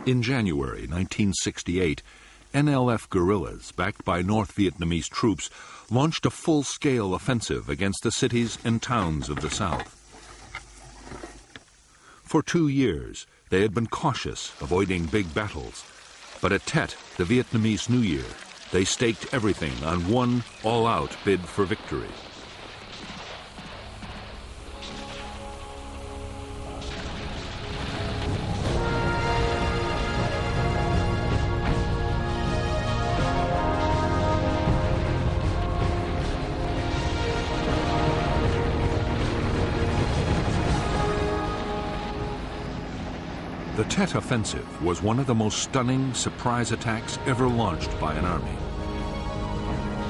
In January 1968, NLF guerrillas, backed by North Vietnamese troops, launched a full-scale offensive against the cities and towns of the South. For 2 years, they had been cautious, avoiding big battles. But at Tet, the Vietnamese New Year, they staked everything on one all-out bid for victory. The Tet Offensive was one of the most stunning surprise attacks ever launched by an army.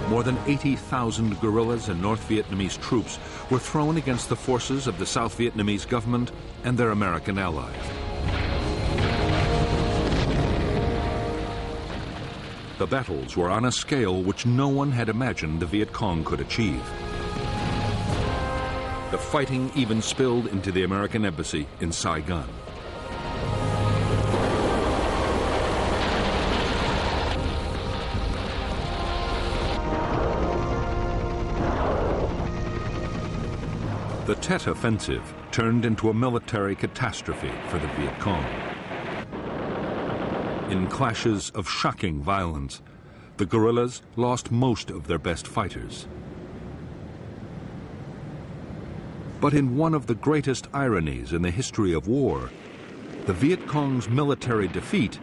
More than 80,000 guerrillas and North Vietnamese troops were thrown against the forces of the South Vietnamese government and their American allies. The battles were on a scale which no one had imagined the Viet Cong could achieve. The fighting even spilled into the American embassy in Saigon. The Tet Offensive turned into a military catastrophe for the Viet Cong. In clashes of shocking violence, the guerrillas lost most of their best fighters. But in one of the greatest ironies in the history of war, the Viet Cong's military defeat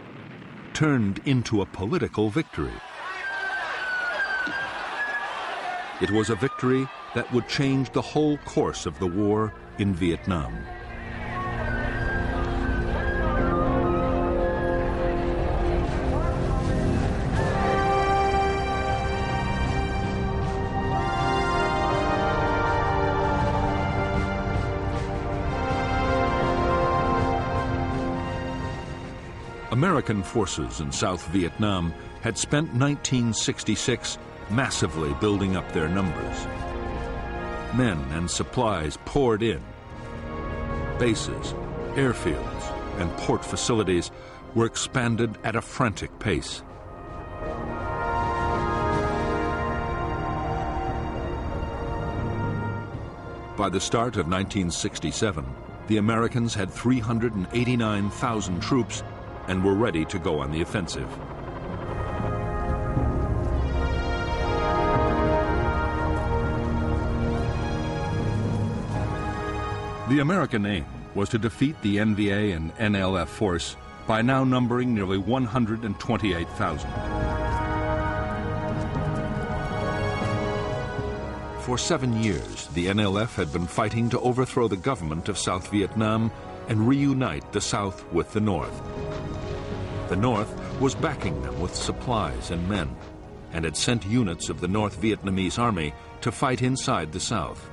turned into a political victory. It was a victory that would change the whole course of the war in Vietnam. American forces in South Vietnam had spent 1966 massively building up their numbers. Men and supplies poured in. Bases, airfields, and port facilities were expanded at a frantic pace. By the start of 1967, the Americans had 389,000 troops and were ready to go on the offensive. The American aim was to defeat the NVA and NLF force by now numbering nearly 128,000. For 7 years, the NLF had been fighting to overthrow the government of South Vietnam and reunite the South with the North. The North was backing them with supplies and men, and had sent units of the North Vietnamese army to fight inside the South.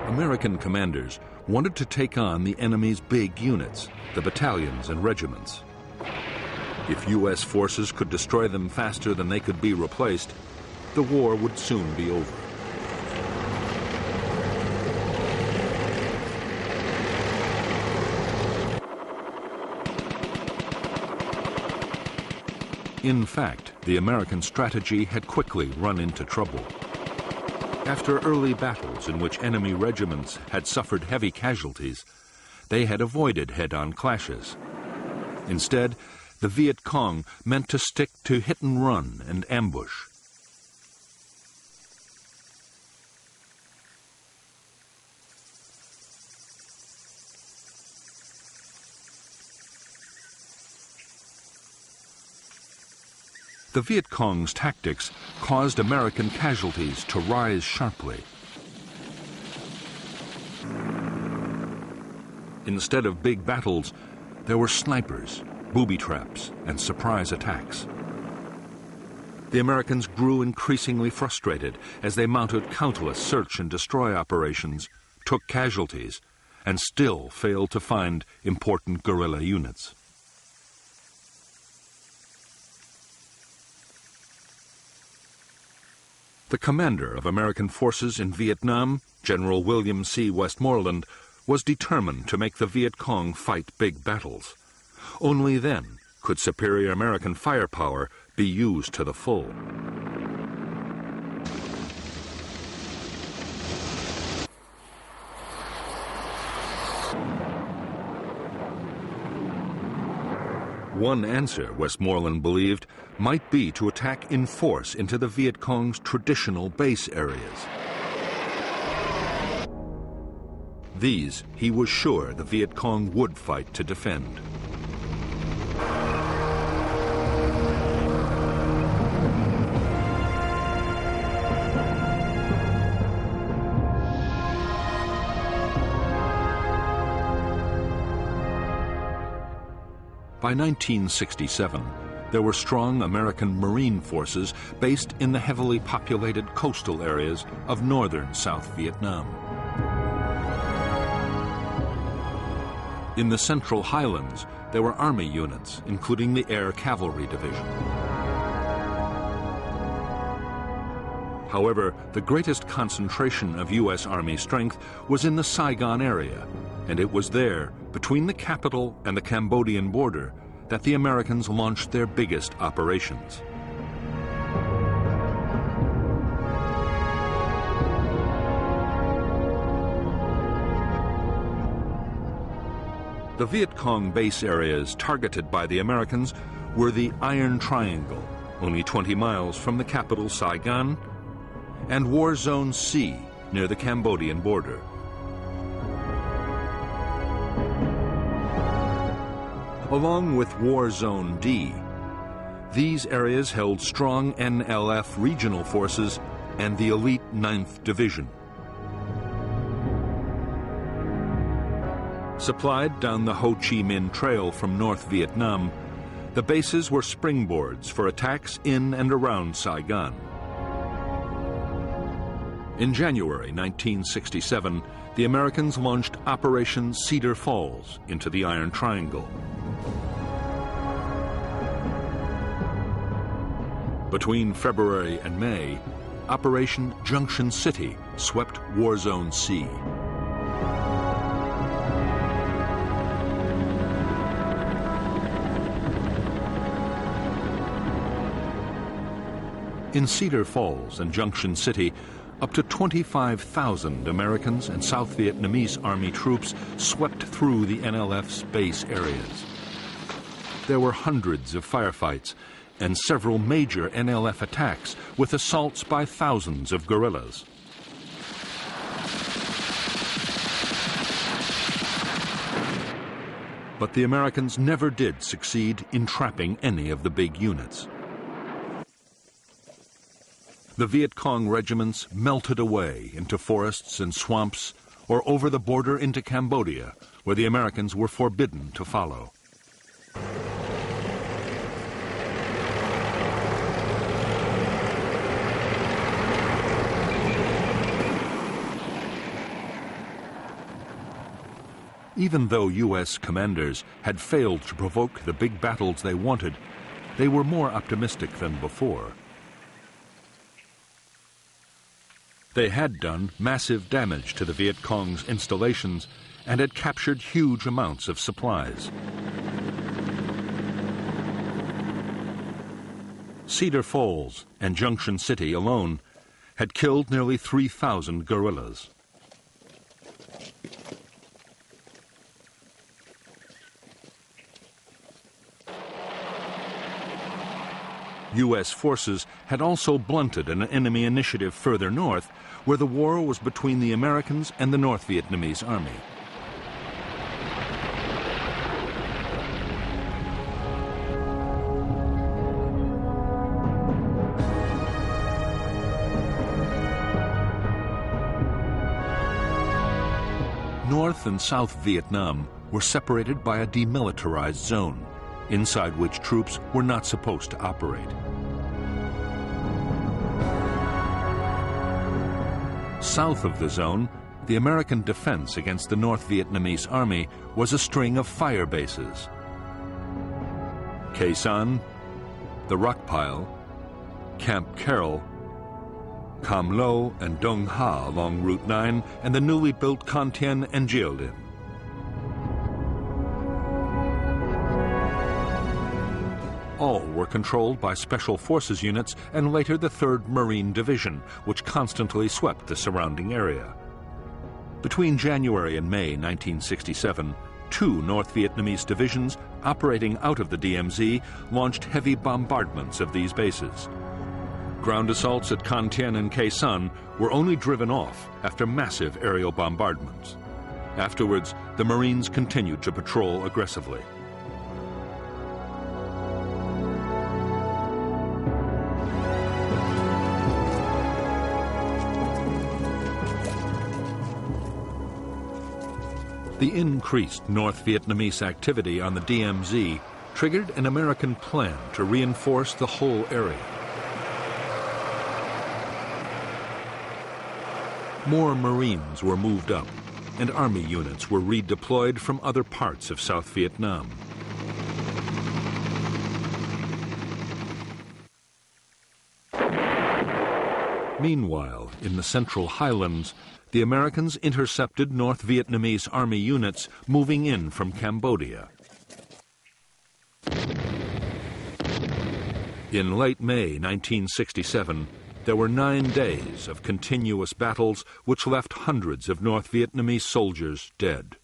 American commanders wanted to take on the enemy's big units, the battalions and regiments. If U.S. forces could destroy them faster than they could be replaced, the war would soon be over. In fact, the American strategy had quickly run into trouble. After early battles in which enemy regiments had suffered heavy casualties, they had avoided head-on clashes. Instead, the Viet Cong meant to stick to hit and run and ambush. The Viet Cong's tactics caused American casualties to rise sharply. Instead of big battles, there were snipers, booby traps, and surprise attacks. The Americans grew increasingly frustrated as they mounted countless search and destroy operations, took casualties, and still failed to find important guerrilla units. The commander of American forces in Vietnam, General William C. Westmoreland, was determined to make the Viet Cong fight big battles. Only then could superior American firepower be used to the full. One answer, Westmoreland believed, might be to attack in force into the Viet Cong's traditional base areas. These, he was sure the Viet Cong would fight to defend. By 1967, there were strong American Marine forces based in the heavily populated coastal areas of northern South Vietnam. In the Central Highlands, there were Army units, including the Air Cavalry Division. However, the greatest concentration of U.S. Army strength was in the Saigon area, and it was there, between the capital and the Cambodian border, that the Americans launched their biggest operations. The Viet Cong base areas targeted by the Americans were the Iron Triangle, only 20 miles from the capital Saigon, and War Zone C, near the Cambodian border. Along with War Zone D, these areas held strong NLF regional forces and the elite 9th Division. Supplied down the Ho Chi Minh Trail from North Vietnam, the bases were springboards for attacks in and around Saigon. In January 1967, the Americans launched Operation Cedar Falls into the Iron Triangle. Between February and May, Operation Junction City swept War Zone C. In Cedar Falls and Junction City, up to 25,000 Americans and South Vietnamese Army troops swept through the NLF's base areas. There were hundreds of firefights and several major NLF attacks with assaults by thousands of guerrillas. But the Americans never did succeed in trapping any of the big units. The Viet Cong regiments melted away into forests and swamps or over the border into Cambodia, where the Americans were forbidden to follow. Even though U.S. commanders had failed to provoke the big battles they wanted, they were more optimistic than before. They had done massive damage to the Viet Cong's installations and had captured huge amounts of supplies. Cedar Falls and Junction City alone had killed nearly 3,000 guerrillas. U.S. forces had also blunted an enemy initiative further north, where the war was between the Americans and the North Vietnamese Army. North and South Vietnam were separated by a demilitarized zone, inside which troops were not supposed to operate. South of the zone, the American defense against the North Vietnamese Army was a string of fire bases. Khe Sanh, the Rock Pile, Camp Carroll, Cam Lo and Dong Ha along Route 9, and the newly built Can Tien and CHIều N. All were controlled by Special Forces units and later the 3rd Marine Division, which constantly swept the surrounding area. Between January and May 1967, 2 North Vietnamese divisions operating out of the DMZ launched heavy bombardments of these bases. Ground assaults at Can Tien and Khe Sanh were only driven off after massive aerial bombardments. Afterwards, the Marines continued to patrol aggressively. The increased North Vietnamese activity on the DMZ triggered an American plan to reinforce the whole area. More Marines were moved up, and Army units were redeployed from other parts of South Vietnam. Meanwhile, in the Central Highlands, the Americans intercepted North Vietnamese Army units moving in from Cambodia. In late May 1967, there were 9 days of continuous battles which left hundreds of North Vietnamese soldiers dead.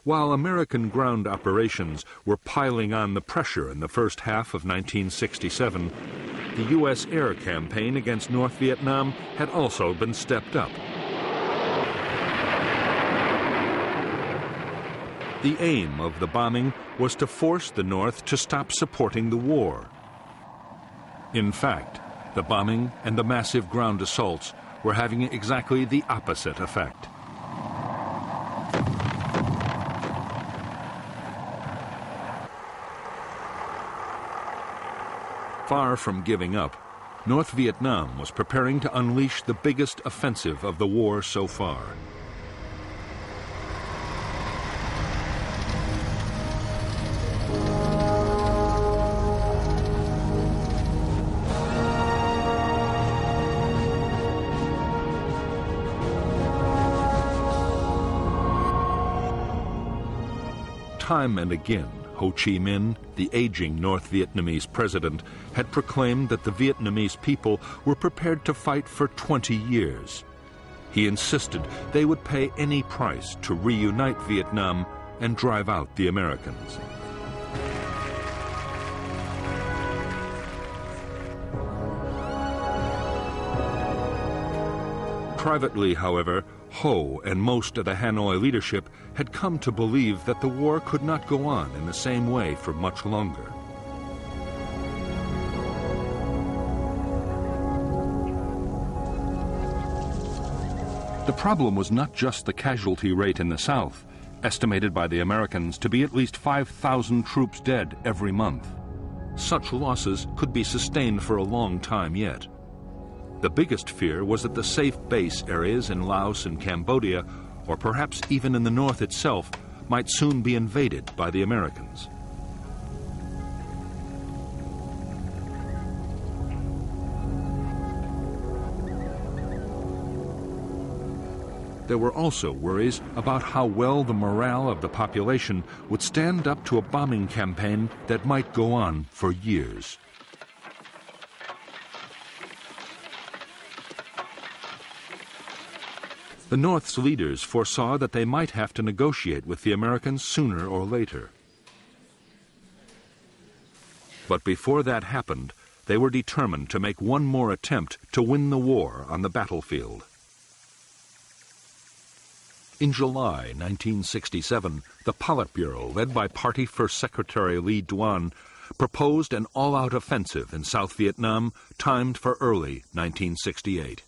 While American ground operations were piling on the pressure in the first half of 1967, the U.S. air campaign against North Vietnam had also been stepped up. The aim of the bombing was to force the North to stop supporting the war. In fact, the bombing and the massive ground assaults were having exactly the opposite effect. Far from giving up, North Vietnam was preparing to unleash the biggest offensive of the war so far. Time and again, Ho Chi Minh, the aging North Vietnamese president, had proclaimed that the Vietnamese people were prepared to fight for 20 years. He insisted they would pay any price to reunite Vietnam and drive out the Americans. Privately, however, Ho and most of the Hanoi leadership had come to believe that the war could not go on in the same way for much longer. The problem was not just the casualty rate in the South, estimated by the Americans to be at least 5,000 troops dead every month. Such losses could be sustained for a long time yet. The biggest fear was that the safe base areas in Laos and Cambodia, or perhaps even in the north itself, might soon be invaded by the Americans. There were also worries about how well the morale of the population would stand up to a bombing campaign that might go on for years. The North's leaders foresaw that they might have to negotiate with the Americans sooner or later. But before that happened, they were determined to make one more attempt to win the war on the battlefield. In July 1967, the Politburo, led by Party First Secretary Lee Duan, proposed an all-out offensive in South Vietnam timed for early 1968.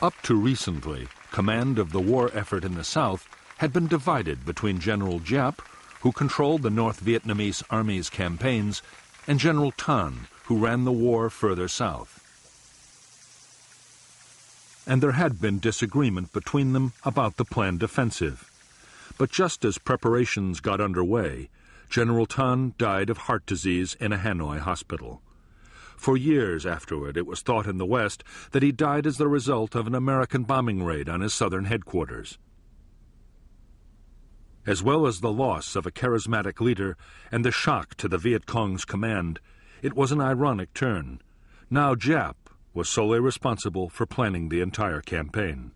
Up to recently, command of the war effort in the South had been divided between General Giap, who controlled the North Vietnamese Army's campaigns, and General Tan, who ran the war further south. And there had been disagreement between them about the planned offensive. But just as preparations got underway, General Tan died of heart disease in a Hanoi hospital. For years afterward, it was thought in the West that he died as the result of an American bombing raid on his southern headquarters. As well as the loss of a charismatic leader and the shock to the Viet Cong's command, it was an ironic turn. Now Giap was solely responsible for planning the entire campaign.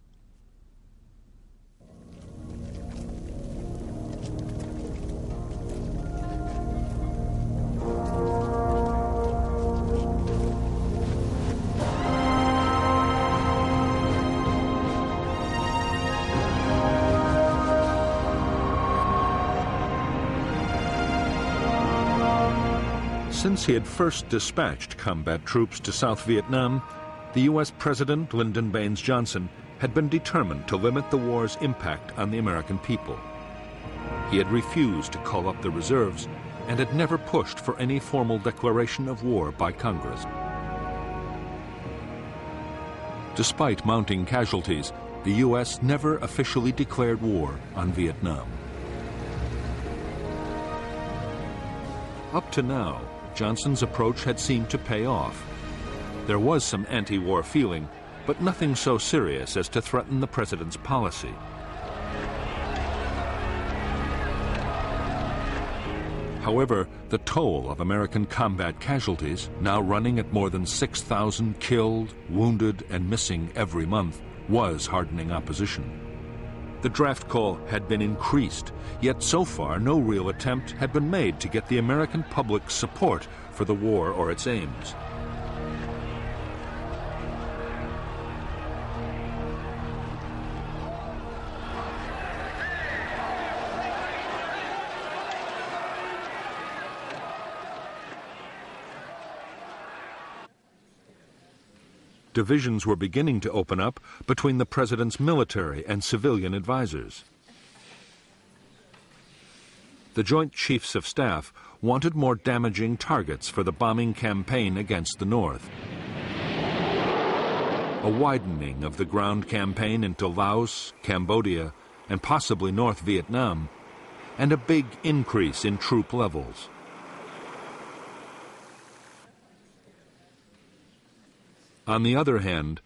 Since he had first dispatched combat troops to South Vietnam, the U.S. President Lyndon Baines Johnson had been determined to limit the war's impact on the American people. He had refused to call up the reserves and had never pushed for any formal declaration of war by Congress. Despite mounting casualties, the U.S. never officially declared war on Vietnam. Up to now, Johnson's approach had seemed to pay off. There was some anti-war feeling, but nothing so serious as to threaten the president's policy. However, the toll of American combat casualties, now running at more than 6,000 killed, wounded, and missing every month, was hardening opposition. The draft call had been increased, yet so far no real attempt had been made to get the American public's support for the war or its aims. Divisions were beginning to open up between the president's military and civilian advisors. The Joint Chiefs of Staff wanted more damaging targets for the bombing campaign against the North. A widening of the ground campaign into Laos, Cambodia, and possibly North Vietnam, and a big increase in troop levels. On the other hand,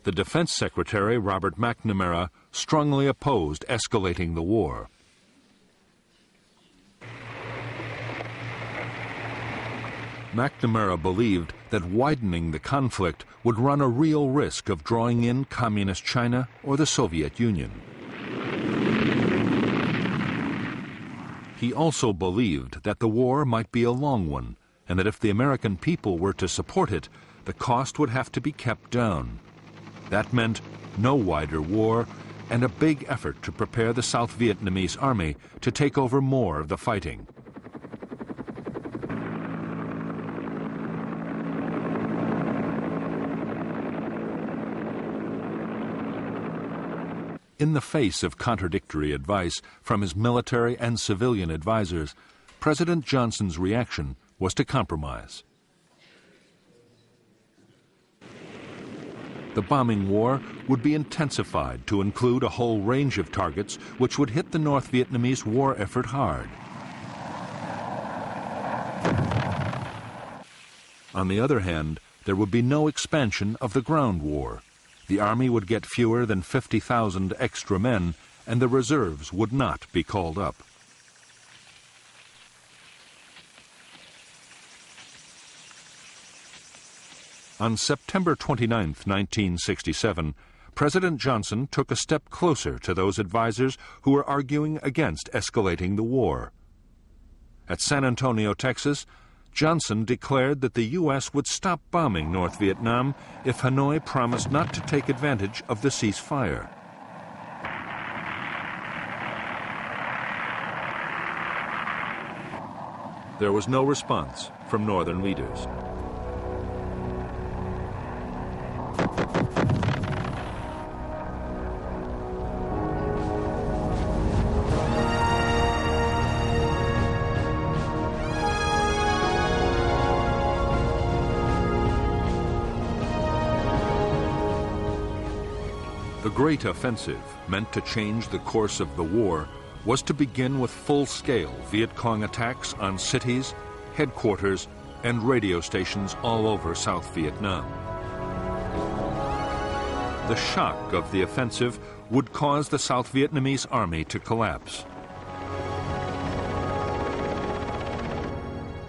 the Defense Secretary, Robert McNamara, strongly opposed escalating the war. McNamara believed that widening the conflict would run a real risk of drawing in Communist China or the Soviet Union. He also believed that the war might be a long one, and that if the American people were to support it, the cost would have to be kept down. That meant no wider war and a big effort to prepare the South Vietnamese army to take over more of the fighting. In the face of contradictory advice from his military and civilian advisors, President Johnson's reaction was to compromise. The bombing war would be intensified to include a whole range of targets which would hit the North Vietnamese war effort hard. On the other hand, there would be no expansion of the ground war. The army would get fewer than 50,000 extra men, and the reserves would not be called up. On September 29, 1967, President Johnson took a step closer to those advisors who were arguing against escalating the war. At San Antonio, Texas, Johnson declared that the U.S. would stop bombing North Vietnam if Hanoi promised not to take advantage of the ceasefire. There was no response from Northern leaders. The Great Offensive, meant to change the course of the war, was to begin with full-scale Viet Cong attacks on cities, headquarters, and radio stations all over South Vietnam. The shock of the offensive would cause the South Vietnamese army to collapse.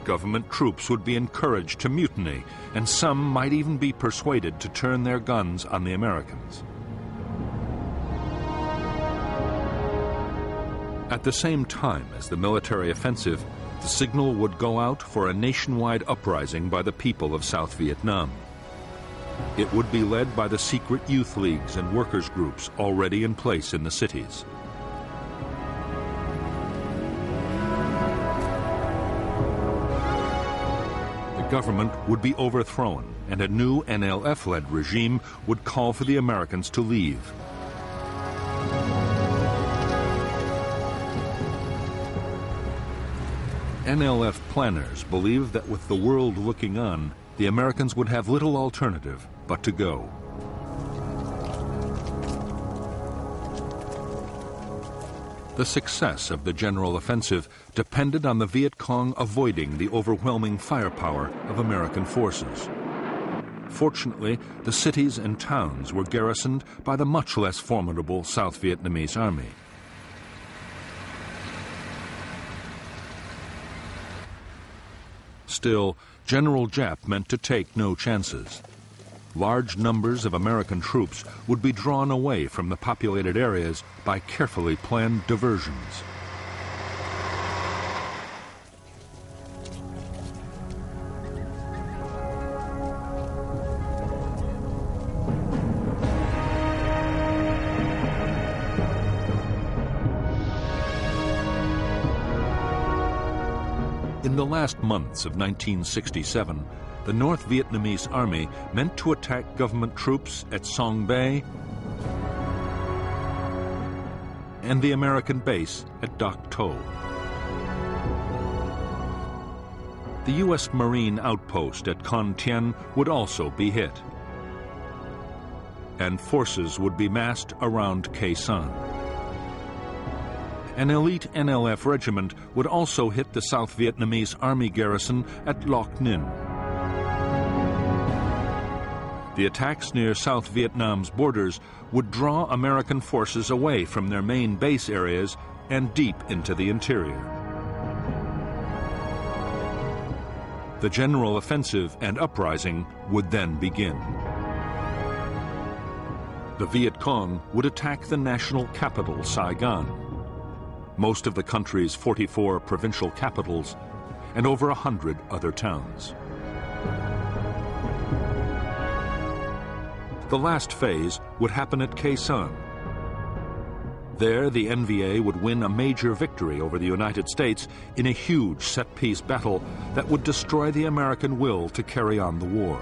Government troops would be encouraged to mutiny, and some might even be persuaded to turn their guns on the Americans. At the same time as the military offensive, the signal would go out for a nationwide uprising by the people of South Vietnam. It would be led by the secret youth leagues and workers' groups already in place in the cities. The government would be overthrown, and a new NLF-led regime would call for the Americans to leave. NLF planners believed that with the world looking on, the Americans would have little alternative but to go. The success of the general offensive depended on the Viet Cong avoiding the overwhelming firepower of American forces. Fortunately, the cities and towns were garrisoned by the much less formidable South Vietnamese army. Still, General Giap meant to take no chances. Large numbers of American troops would be drawn away from the populated areas by carefully planned diversions. In the last months of 1967, the North Vietnamese army meant to attack government troops at Song Bay and the American base at Doc To. The U.S. Marine outpost at Con Thien would also be hit, and forces would be massed around Khe Sanh. An elite NLF regiment would also hit the South Vietnamese army garrison at Loc Ninh. The attacks near South Vietnam's borders would draw American forces away from their main base areas and deep into the interior. The general offensive and uprising would then begin. The Viet Cong would attack the national capital, Saigon, most of the country's 44 provincial capitals, and over 100 other towns. The last phase would happen at Khe Sanh. There, the NVA would win a major victory over the United States in a huge set-piece battle that would destroy the American will to carry on the war.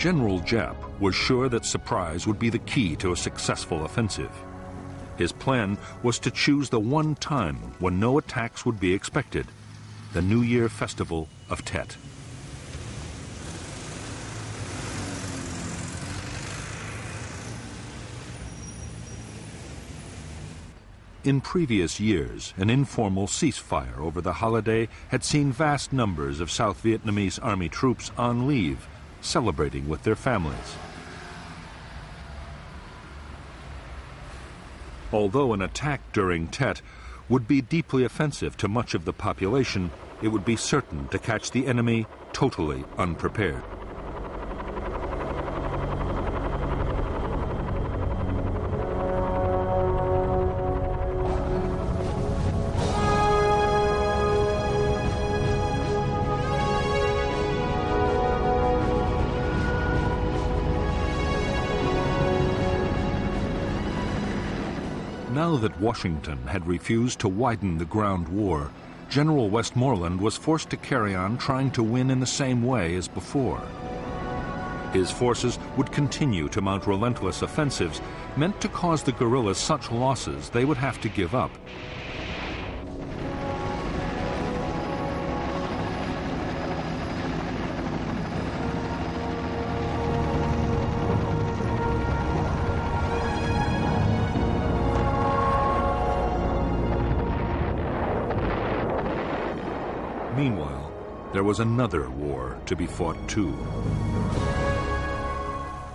General Giap was sure that surprise would be the key to a successful offensive. His plan was to choose the one time when no attacks would be expected, the New Year festival of Tet. In previous years, an informal ceasefire over the holiday had seen vast numbers of South Vietnamese army troops on leave, celebrating with their families. Although an attack during Tet would be deeply offensive to much of the population, it would be certain to catch the enemy totally unprepared. Now that Washington had refused to widen the ground war, General Westmoreland was forced to carry on trying to win in the same way as before. His forces would continue to mount relentless offensives meant to cause the guerrillas such losses they would have to give up. Meanwhile, there was another war to be fought too.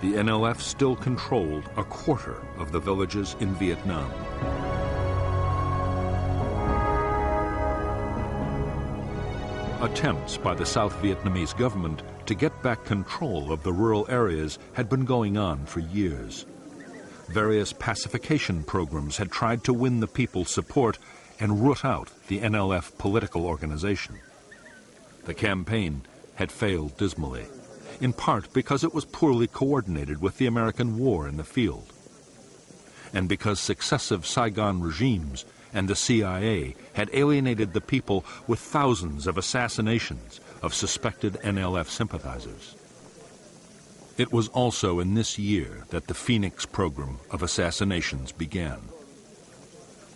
The NLF still controlled a quarter of the villages in Vietnam. Attempts by the South Vietnamese government to get back control of the rural areas had been going on for years. Various pacification programs had tried to win the people's support and root out the NLF political organization. The campaign had failed dismally, in part because it was poorly coordinated with the American war in the field, and because successive Saigon regimes and the CIA had alienated the people with thousands of assassinations of suspected NLF sympathizers. It was also in this year that the Phoenix program of assassinations began.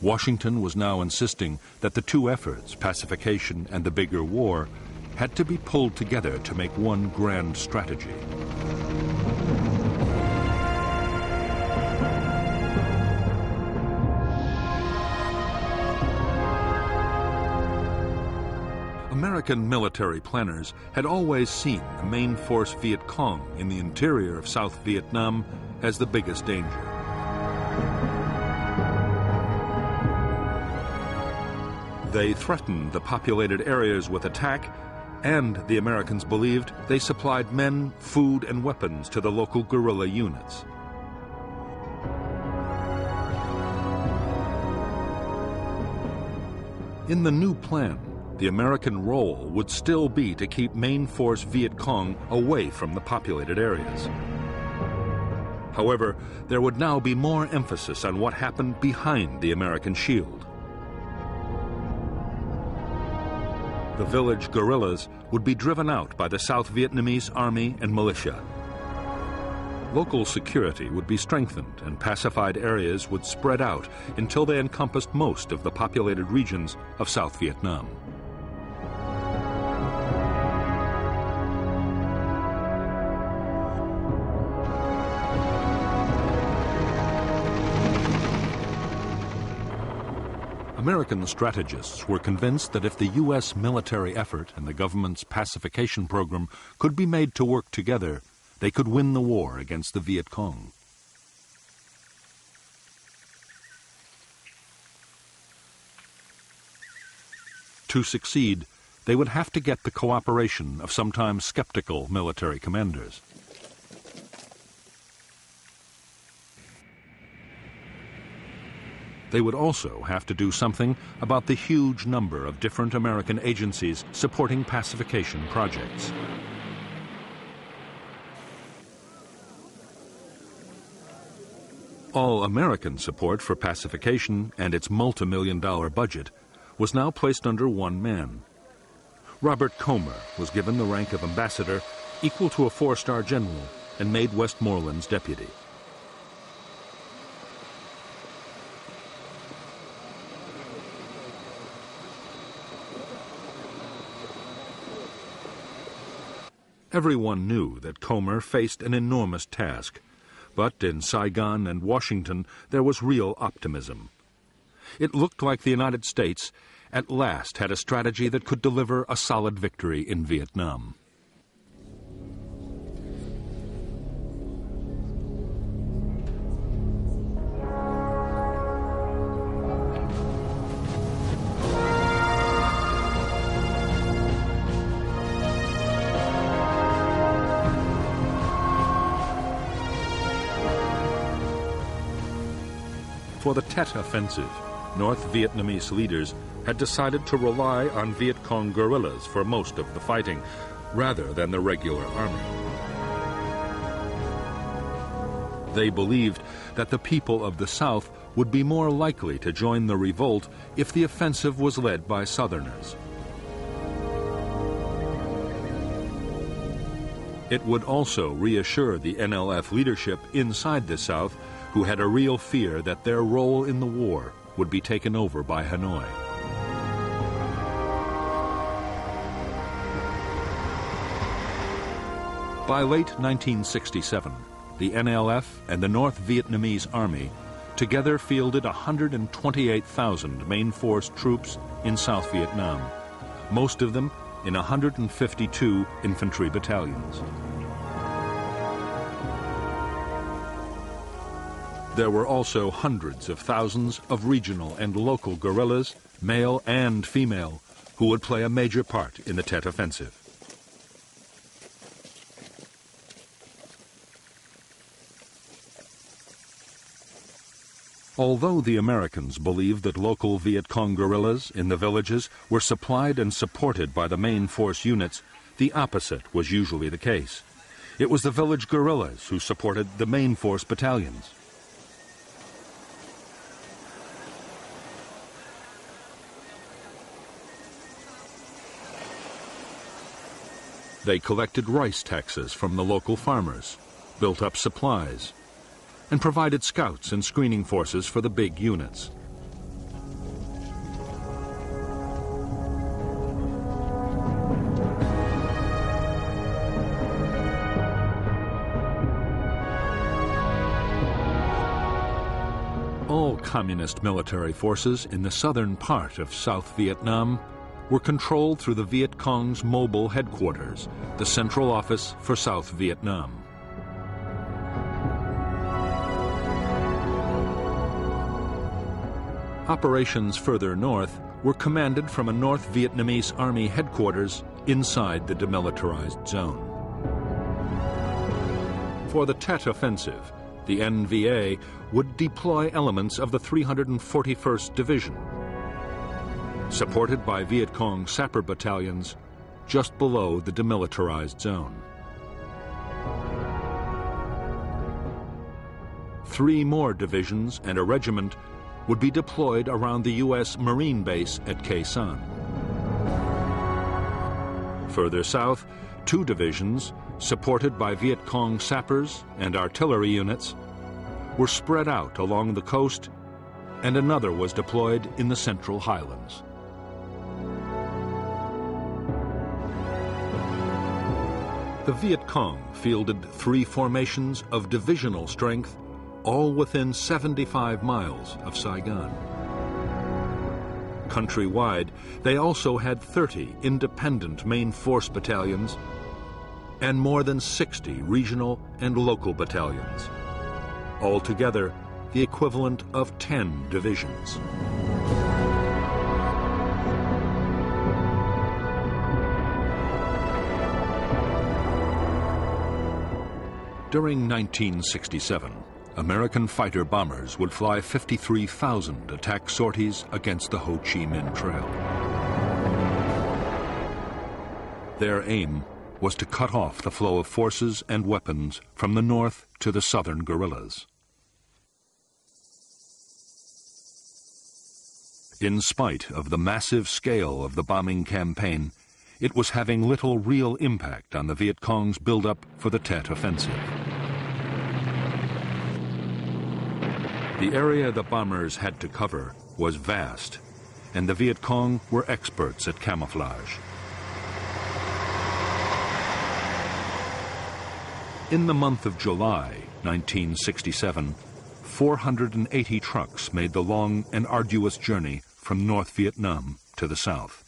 Washington was now insisting that the two efforts, pacification and the bigger war, had to be pulled together to make one grand strategy. American military planners had always seen the main force Viet Cong in the interior of South Vietnam as the biggest danger. They threatened the populated areas with attack, and the Americans believed they supplied men, food, and weapons to the local guerrilla units. In the new plan, the American role would still be to keep main force Viet Cong away from the populated areas. However, there would now be more emphasis on what happened behind the American shield. The village guerrillas would be driven out by the South Vietnamese army and militia. Local security would be strengthened and pacified areas would spread out until they encompassed most of the populated regions of South Vietnam. American strategists were convinced that if the U.S. military effort and the government's pacification program could be made to work together, they could win the war against the Viet Cong. To succeed, they would have to get the cooperation of sometimes skeptical military commanders. They would also have to do something about the huge number of different American agencies supporting pacification projects. All American support for pacification and its multi-million-dollar budget was now placed under one man. Robert Comer was given the rank of ambassador, equal to a 4-star general, and made Westmoreland's deputy. Everyone knew that Comer faced an enormous task, but in Saigon and Washington there was real optimism. It looked like the United States at last had a strategy that could deliver a solid victory in Vietnam. For the Tet Offensive, North Vietnamese leaders had decided to rely on Viet Cong guerrillas for most of the fighting, rather than the regular army. They believed that the people of the South would be more likely to join the revolt if the offensive was led by Southerners. It would also reassure the NLF leadership inside the South, who had a real fear that their role in the war would be taken over by Hanoi. By late 1967, the NLF and the North Vietnamese Army together fielded 128,000 main force troops in South Vietnam, most of them in 152 infantry battalions. There were also hundreds of thousands of regional and local guerrillas, male and female, who would play a major part in the Tet Offensive. Although the Americans believed that local Viet Cong guerrillas in the villages were supplied and supported by the main force units, the opposite was usually the case. It was the village guerrillas who supported the main force battalions. They collected rice taxes from the local farmers, built up supplies, and provided scouts and screening forces for the big units. All communist military forces in the southern part of South Vietnam were controlled through the Viet Cong's mobile headquarters, the Central Office for South Vietnam. Operations further north were commanded from a North Vietnamese Army headquarters inside the demilitarized zone. For the Tet Offensive, the NVA would deploy elements of the 341st Division, supported by Viet Cong sapper battalions just below the demilitarized zone. 3 more divisions and a regiment would be deployed around the U.S. Marine base at Khe Sanh. Further south, 2 divisions, supported by Viet Cong sappers and artillery units, were spread out along the coast, and another was deployed in the Central Highlands. The Viet Cong fielded 3 formations of divisional strength, all within 75 miles of Saigon. Countrywide, they also had 30 independent main force battalions and more than 60 regional and local battalions. Altogether, the equivalent of 10 divisions. During 1967, American fighter bombers would fly 53,000 attack sorties against the Ho Chi Minh Trail. Their aim was to cut off the flow of forces and weapons from the north to the southern guerrillas. In spite of the massive scale of the bombing campaign, it was having little real impact on the Viet Cong's buildup for the Tet Offensive. The area the bombers had to cover was vast, and the Viet Cong were experts at camouflage. In the month of July 1967, 480 trucks made the long and arduous journey from North Vietnam to the south.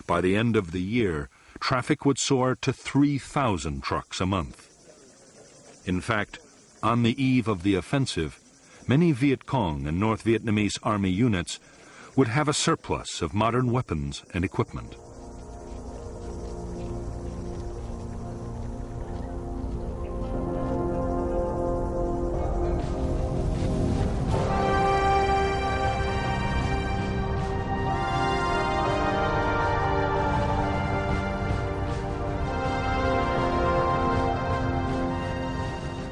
By the end of the year, traffic would soar to 3,000 trucks a month. In fact, on the eve of the offensive, many Viet Cong and North Vietnamese Army units would have a surplus of modern weapons and equipment.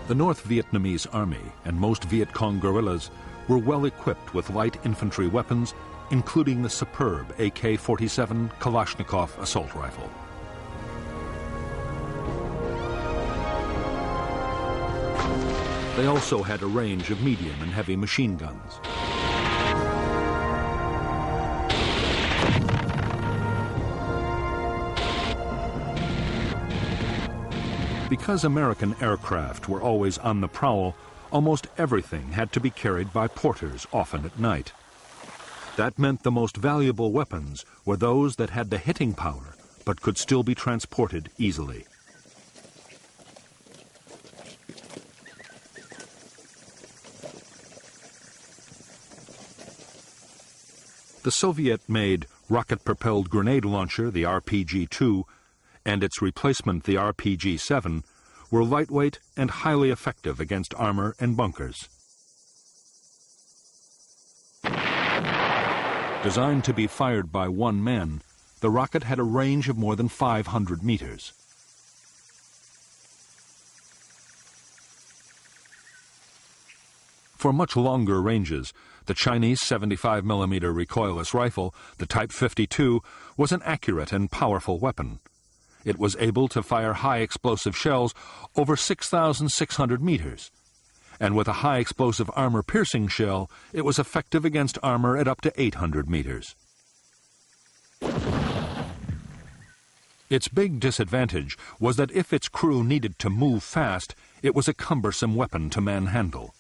The North Vietnamese Army and most Viet Cong guerrillas were well equipped with light infantry weapons, including the superb AK-47 Kalashnikov assault rifle. They also had a range of medium and heavy machine guns. Because American aircraft were always on the prowl, almost everything had to be carried by porters, often at night. That meant the most valuable weapons were those that had the hitting power but could still be transported easily. The Soviet-made rocket-propelled grenade launcher, the RPG-2, and its replacement, the RPG-7, were lightweight and highly effective against armor and bunkers. Designed to be fired by one man, the rocket had a range of more than 500 meters. For much longer ranges, the Chinese 75mm recoilless rifle, the Type 52, was an accurate and powerful weapon. It was able to fire high explosive shells over 6,600 meters. And with a high explosive armor-piercing shell, it was effective against armor at up to 800 meters. Its big disadvantage was that if its crew needed to move fast, it was a cumbersome weapon to manhandle.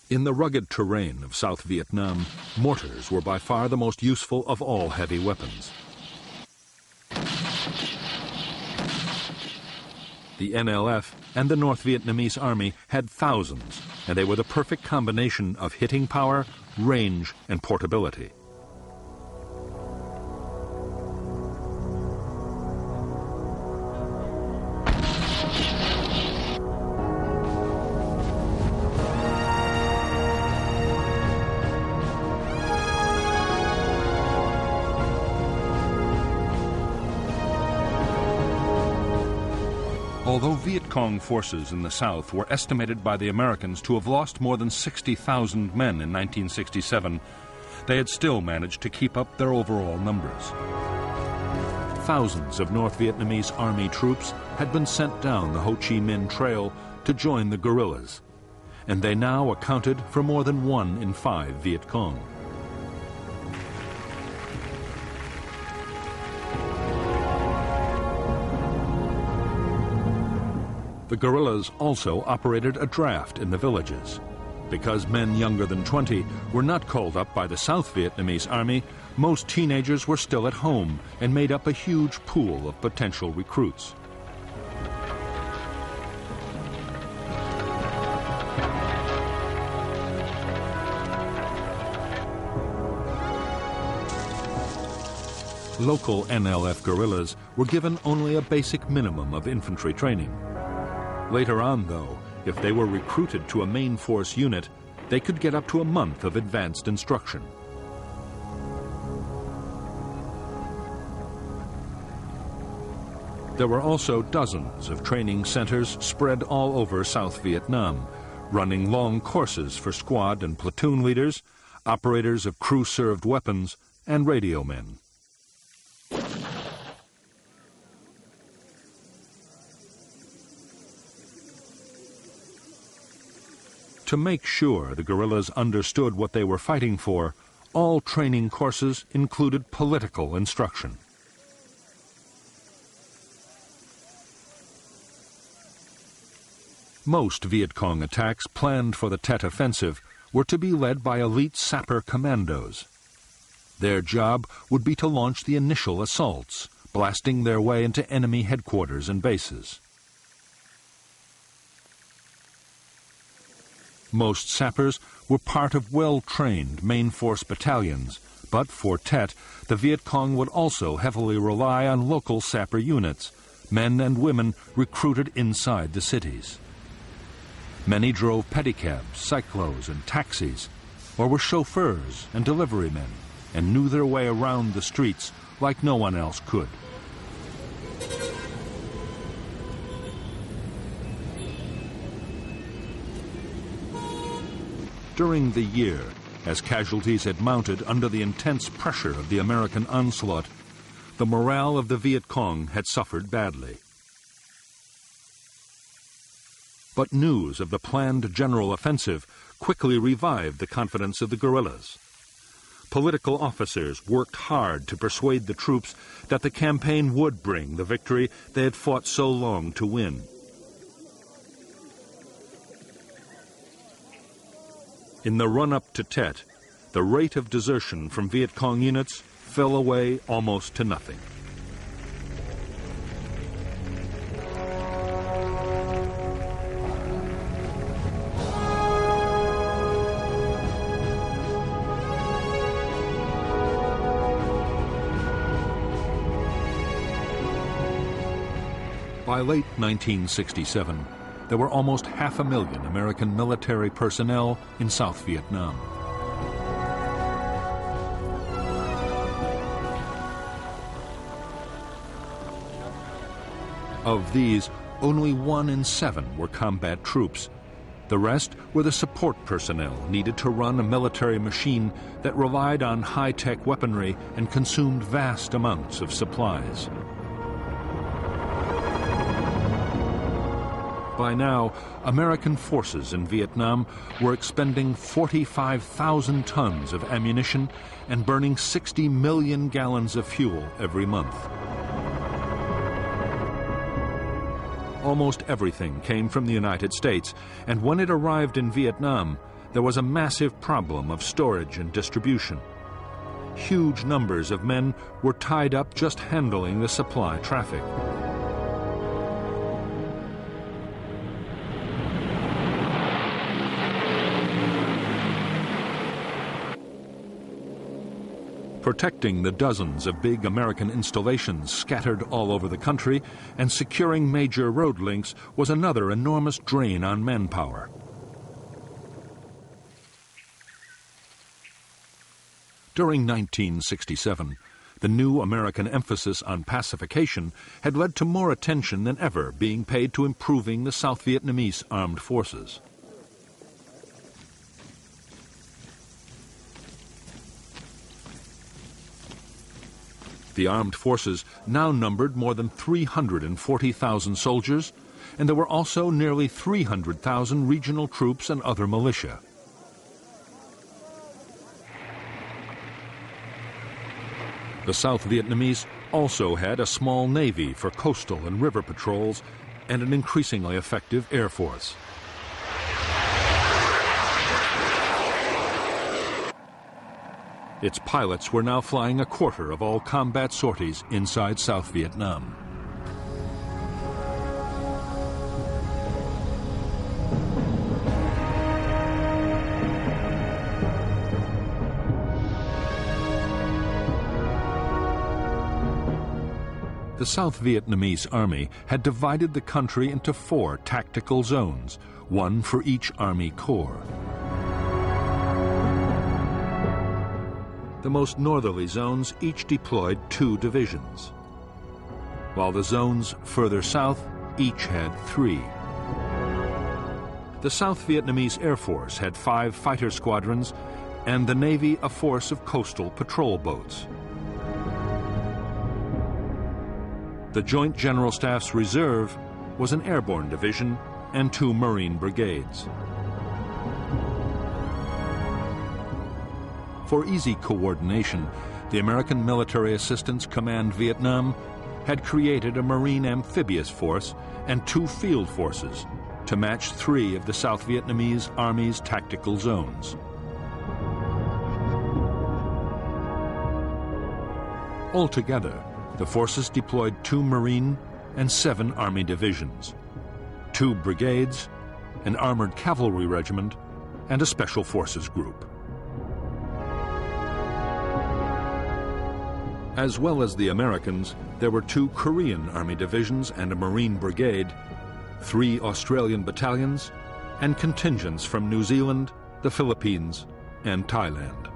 In the rugged terrain of South Vietnam, mortars were by far the most useful of all heavy weapons. The NLF and the North Vietnamese Army had thousands, and they were the perfect combination of hitting power, range, and portability. Although Viet Cong forces in the South were estimated by the Americans to have lost more than 60,000 men in 1967, they had still managed to keep up their overall numbers. Thousands of North Vietnamese Army troops had been sent down the Ho Chi Minh Trail to join the guerrillas, and they now accounted for more than 1 in 5 Viet Cong. The guerrillas also operated a draft in the villages. Because men younger than 20 were not called up by the South Vietnamese Army, most teenagers were still at home and made up a huge pool of potential recruits. Local NLF guerrillas were given only a basic minimum of infantry training. Later on, though, if they were recruited to a main force unit, they could get up to a month of advanced instruction. There were also dozens of training centers spread all over South Vietnam, running long courses for squad and platoon leaders, operators of crew-served weapons, and radio men. To make sure the guerrillas understood what they were fighting for, all training courses included political instruction. Most Viet Cong attacks planned for the Tet Offensive were to be led by elite sapper commandos. Their job would be to launch the initial assaults, blasting their way into enemy headquarters and bases. Most sappers were part of well-trained main force battalions, but for Tet, the Viet Cong would also heavily rely on local sapper units, men and women recruited inside the cities. Many drove pedicabs, cyclos, and taxis, or were chauffeurs and delivery men, and knew their way around the streets like no one else could. During the year, as casualties had mounted under the intense pressure of the American onslaught, the morale of the Viet Cong had suffered badly. But news of the planned general offensive quickly revived the confidence of the guerrillas. Political officers worked hard to persuade the troops that the campaign would bring the victory they had fought so long to win. In the run-up to Tet, the rate of desertion from Viet Cong units fell away almost to nothing. By late 1967, there were almost 500,000 American military personnel in South Vietnam. Of these, only 1 in 7 were combat troops. The rest were the support personnel needed to run a military machine that relied on high-tech weaponry and consumed vast amounts of supplies. By now, American forces in Vietnam were expending 45,000 tons of ammunition and burning 60 million gallons of fuel every month. Almost everything came from the United States, and when it arrived in Vietnam, there was a massive problem of storage and distribution. Huge numbers of men were tied up just handling the supply traffic. Protecting the dozens of big American installations scattered all over the country and securing major road links was another enormous drain on manpower. During 1967, the new American emphasis on pacification had led to more attention than ever being paid to improving the South Vietnamese armed forces. The armed forces now numbered more than 340,000 soldiers, and there were also nearly 300,000 regional troops and other militia. The South Vietnamese also had a small navy for coastal and river patrols and an increasingly effective air force. Its pilots were now flying a quarter of all combat sorties inside South Vietnam. The South Vietnamese Army had divided the country into 4 tactical zones, one for each Army Corps. The most northerly zones each deployed 2 divisions, while the zones further south each had 3. The South Vietnamese Air Force had 5 fighter squadrons and the Navy a force of coastal patrol boats. The Joint General Staff's reserve was an airborne division and 2 Marine brigades. For easy coordination, the American Military Assistance Command Vietnam had created a Marine amphibious force and 2 field forces to match 3 of the South Vietnamese Army's tactical zones. Altogether, the forces deployed 2 Marine and 7 Army divisions, 2 brigades, an armored cavalry regiment, and a special forces group. As well as the Americans, there were 2 Korean Army divisions and a Marine brigade, 3 Australian battalions, and contingents from New Zealand, the Philippines, and Thailand.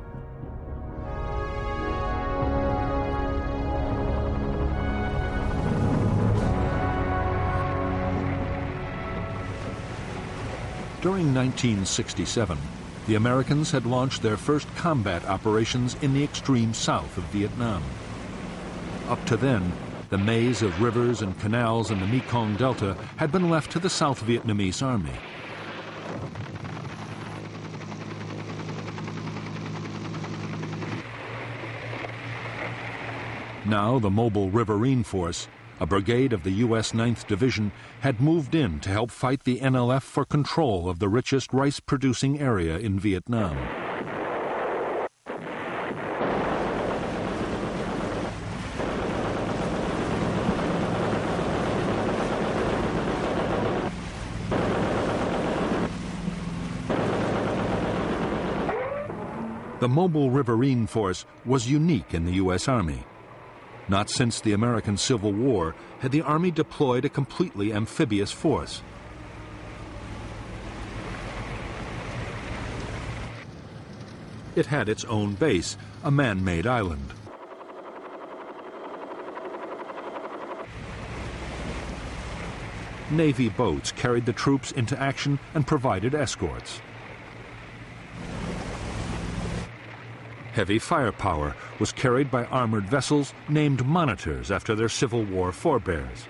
During 1967, the Americans had launched their first combat operations in the extreme south of Vietnam. Up to then, the maze of rivers and canals in the Mekong Delta had been left to the South Vietnamese Army. Now the mobile Riverine Force, a brigade of the U.S. 9th Division, had moved in to help fight the NLF for control of the richest rice-producing area in Vietnam. The Mobile Riverine Force was unique in the U.S. Army. Not since the American Civil War had the Army deployed a completely amphibious force. It had its own base, a man-made island. Navy boats carried the troops into action and provided escorts. Heavy firepower was carried by armored vessels named monitors after their Civil War forebears.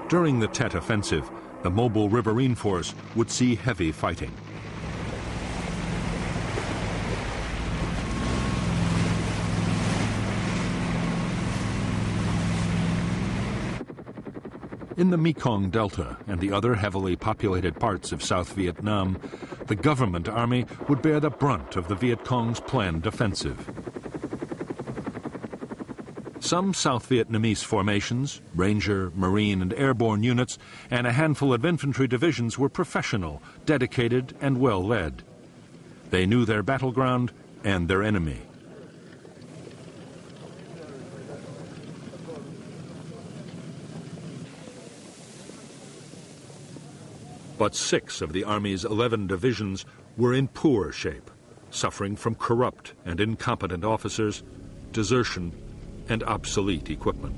During the Tet Offensive, the Mobile Riverine Force would see heavy fighting. In the Mekong Delta and the other heavily populated parts of South Vietnam, the government army would bear the brunt of the Viet Cong's planned offensive. Some South Vietnamese formations, Ranger, Marine, and airborne units, and a handful of infantry divisions were professional, dedicated, and well led. They knew their battleground and their enemy. But 6 of the Army's 11 divisions were in poor shape, suffering from corrupt and incompetent officers, desertion, and obsolete equipment.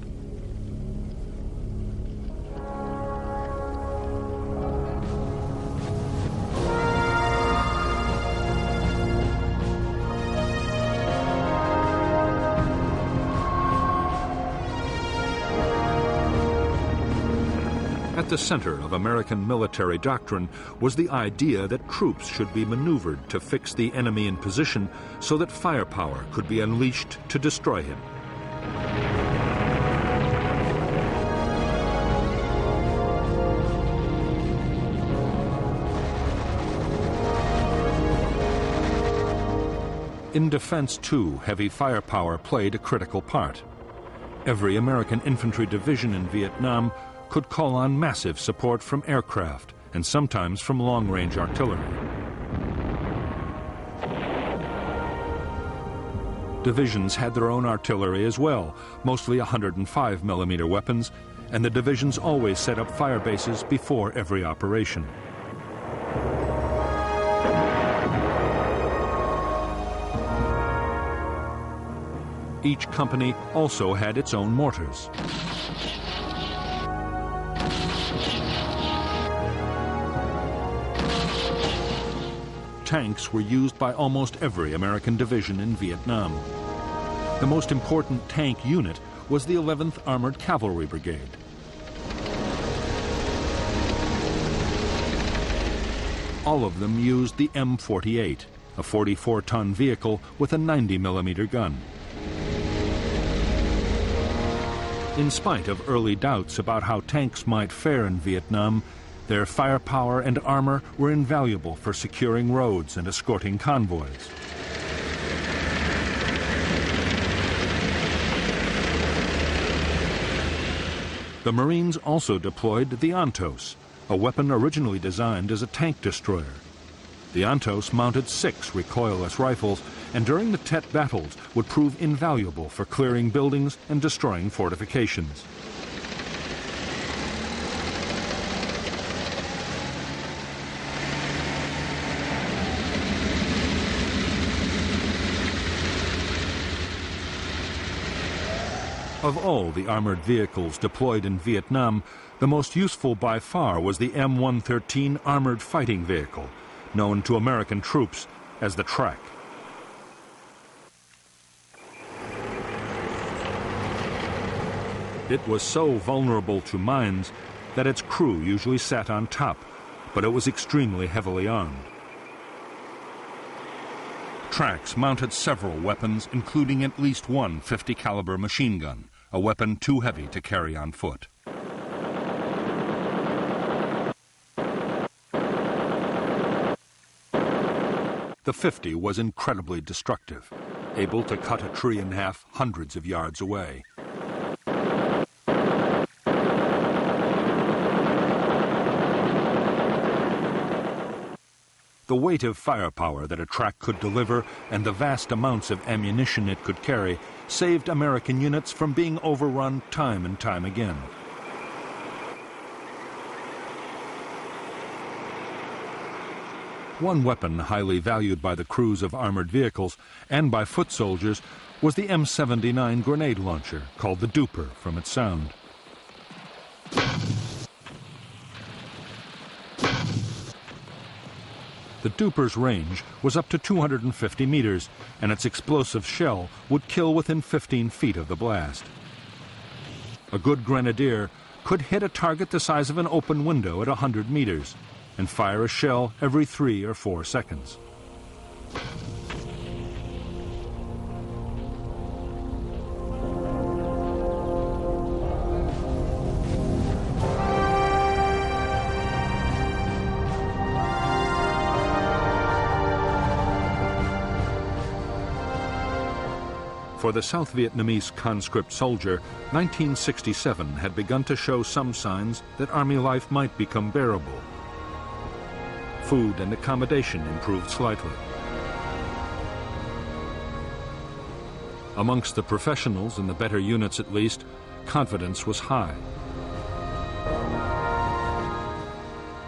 At the center of American military doctrine was the idea that troops should be maneuvered to fix the enemy in position so that firepower could be unleashed to destroy him. In defense, too, heavy firepower played a critical part. Every American infantry division in Vietnam could call on massive support from aircraft and sometimes from long-range artillery. Divisions had their own artillery as well, mostly 105mm weapons, and the divisions always set up fire bases before every operation. Each company also had its own mortars. Tanks were used by almost every American division in Vietnam. The most important tank unit was the 11th Armored Cavalry Brigade. All of them used the M48, a 44-ton vehicle with a 90mm gun. In spite of early doubts about how tanks might fare in Vietnam, their firepower and armor were invaluable for securing roads and escorting convoys. The Marines also deployed the Ontos, a weapon originally designed as a tank destroyer. The Ontos mounted 6 recoilless rifles and during the Tet battles would prove invaluable for clearing buildings and destroying fortifications. Of all the armored vehicles deployed in Vietnam, the most useful by far was the M113 Armored Fighting Vehicle, known to American troops as the Track. It was so vulnerable to mines that its crew usually sat on top, but it was extremely heavily armed. Tracks mounted several weapons, including at least one 50-caliber machine gun, a weapon too heavy to carry on foot. The 50 was incredibly destructive, able to cut a tree in half hundreds of yards away. The weight of firepower that a track could deliver and the vast amounts of ammunition it could carry saved American units from being overrun time and time again. One weapon highly valued by the crews of armored vehicles and by foot soldiers was the M79 grenade launcher, called the Duper from its sound. The Duper's range was up to 250 meters, and its explosive shell would kill within 15 feet of the blast. A good grenadier could hit a target the size of an open window at 100 meters and fire a shell every 3 or 4 seconds. For the South Vietnamese conscript soldier, 1967 had begun to show some signs that army life might become bearable. Food and accommodation improved slightly. Amongst the professionals, in the better units at least, confidence was high.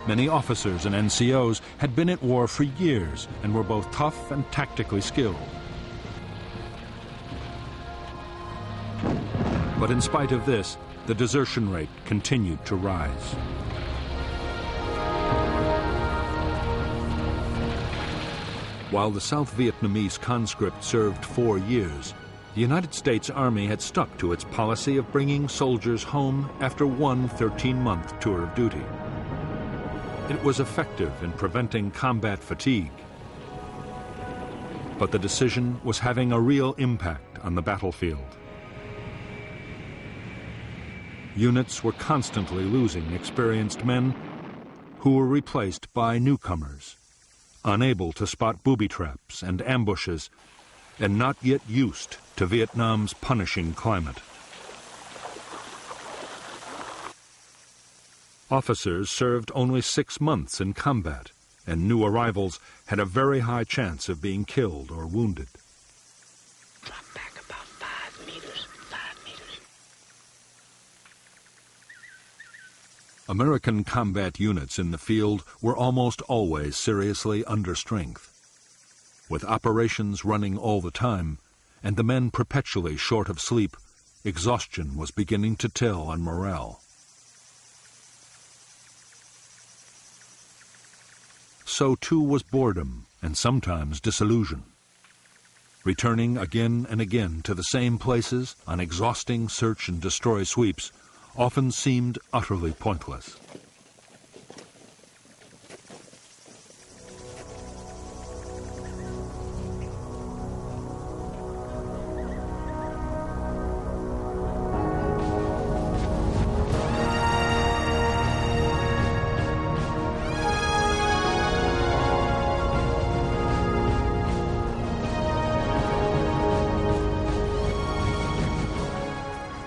Many officers and NCOs had been at war for years and were both tough and tactically skilled. But in spite of this, the desertion rate continued to rise. While the South Vietnamese conscript served 4 years, the United States Army had stuck to its policy of bringing soldiers home after one 13-month tour of duty. It was effective in preventing combat fatigue. But the decision was having a real impact on the battlefield. Units were constantly losing experienced men who were replaced by newcomers, unable to spot booby traps and ambushes, and not yet used to Vietnam's punishing climate. Officers served only 6 months in combat, and new arrivals had a very high chance of being killed or wounded. Drop back about 5 meters, 5 meters. American combat units in the field were almost always seriously under strength. With operations running all the time, and the men perpetually short of sleep, exhaustion was beginning to tell on morale. So too was boredom and sometimes disillusion. Returning again and again to the same places on exhausting search and destroy sweeps often seemed utterly pointless.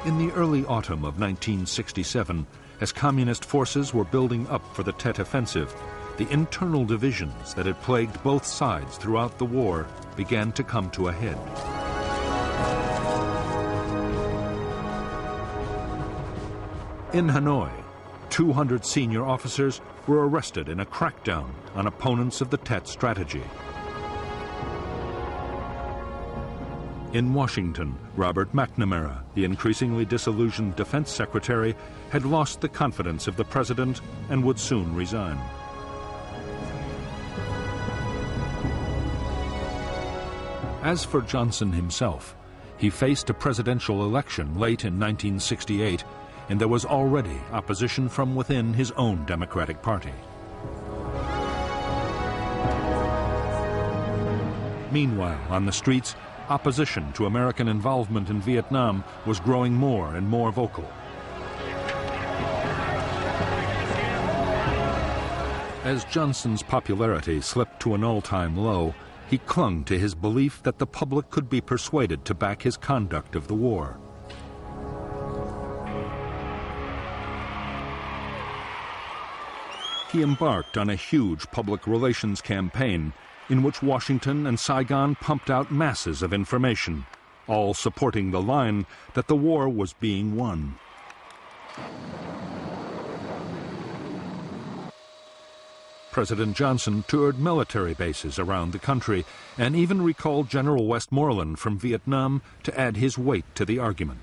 In the early autumn of 1967, as communist forces were building up for the Tet Offensive, the internal divisions that had plagued both sides throughout the war began to come to a head. In Hanoi, 200 senior officers were arrested in a crackdown on opponents of the Tet strategy. In Washington, Robert McNamara, the increasingly disillusioned Defense Secretary, had lost the confidence of the President and would soon resign. As for Johnson himself, he faced a presidential election late in 1968, and there was already opposition from within his own Democratic Party. Meanwhile, on the streets, opposition to American involvement in Vietnam was growing more and more vocal. As Johnson's popularity slipped to an all-time low, he clung to his belief that the public could be persuaded to back his conduct of the war. he embarked on a huge public relations campaign in which Washington and Saigon pumped out masses of information, all supporting the line that the war was being won. President Johnson toured military bases around the country and even recalled General Westmoreland from Vietnam to add his weight to the argument.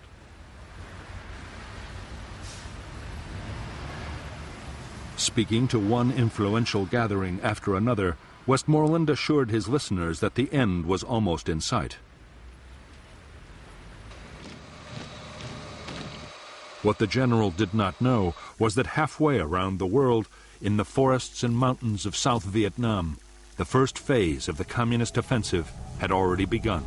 Speaking to one influential gathering after another, Westmoreland assured his listeners that the end was almost in sight. What the general did not know was that halfway around the world, in the forests and mountains of South Vietnam, the first phase of the communist offensive had already begun.